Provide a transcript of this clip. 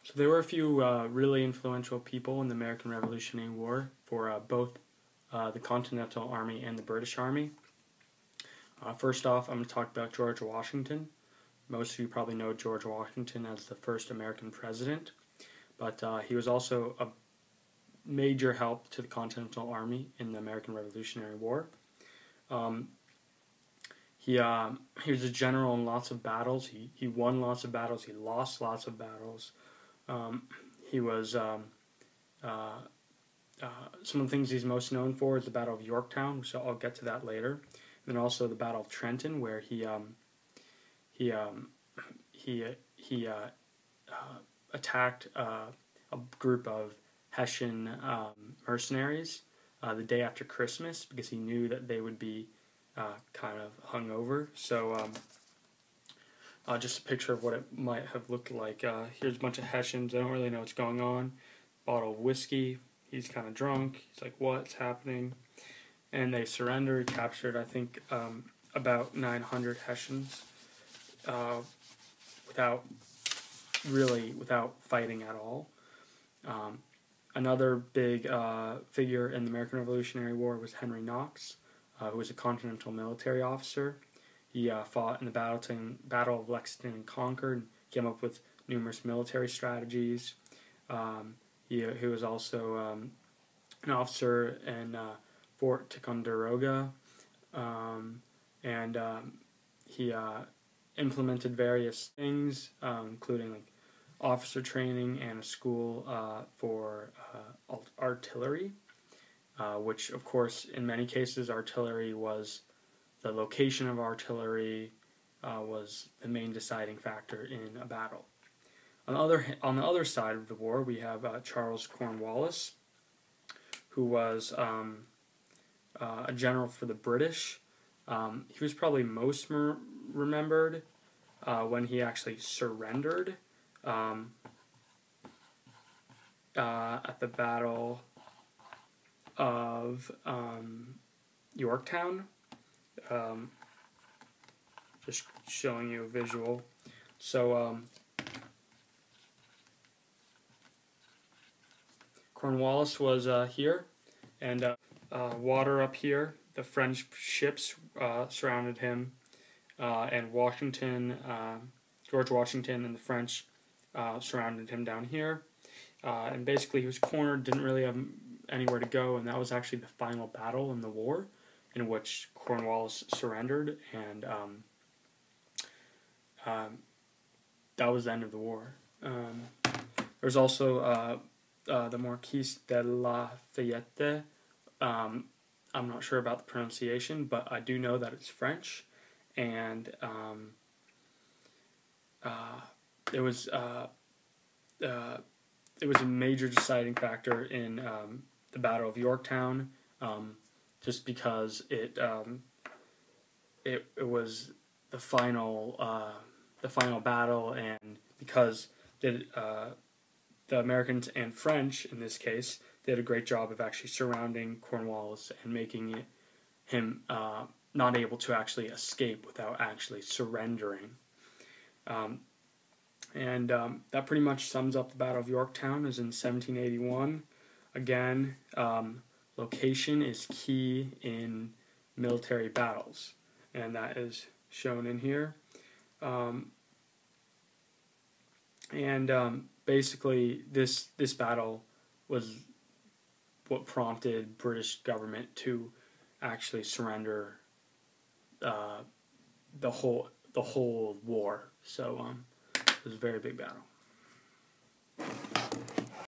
So there were a few really influential people in the American Revolutionary War for both the Continental Army and the British Army. First off, I'm going to talk about George Washington. Most of you probably know George Washington as the first American president, but he was also a major help to the Continental Army in the American Revolutionary War. He was a general in lots of battles. He won lots of battles. He lost lots of battles. He was some of the things he's most known for is the Battle of Yorktown, so I'll get to that later. And then also the Battle of Trenton, where he attacked a group of Hessian mercenaries the day after Christmas because he knew that they would be kind of hungover. So just a picture of what it might have looked like. Here's a bunch of Hessians. I don't really know what's going on. Bottle of whiskey. He's kind of drunk. He's like, what's happening? And they surrendered, captured, I think, about 900 Hessians without fighting at all. Another big figure in the American Revolutionary War was Henry Knox, who was a Continental military officer. He fought in the Battle of Lexington and Concord, and came up with numerous military strategies. He was also an officer in Fort Ticonderoga, and he implemented various things, including like officer training and a school for artillery, which of course in many cases artillery was the location of artillery was the main deciding factor in a battle. On the other side of the war, we have Charles Cornwallis, who was a general for the British. He was probably most remembered when he actually surrendered at the Battle of Yorktown. Just showing you a visual. So Cornwallis was here, and water up here. The French ships surrounded him, and George Washington and the French surrounded him down here. And basically he was cornered, didn't really have anywhere to go, and that was actually the final battle in the war, in which Cornwallis surrendered, and that was the end of the war. There's also the Marquis de Lafayette. I'm not sure about the pronunciation, but I do know that it's French, and it was a major deciding factor in the Battle of Yorktown, just because it was the final battle, and because the Americans and French, in this case, did a great job of actually surrounding Cornwallis and making him not able to actually escape without actually surrendering. And that pretty much sums up the Battle of Yorktown. It was in 1781. Again, location is key in military battles, and that is shown in here. Basically, this battle was what prompted British government to actually surrender the whole war. So it was a very big battle.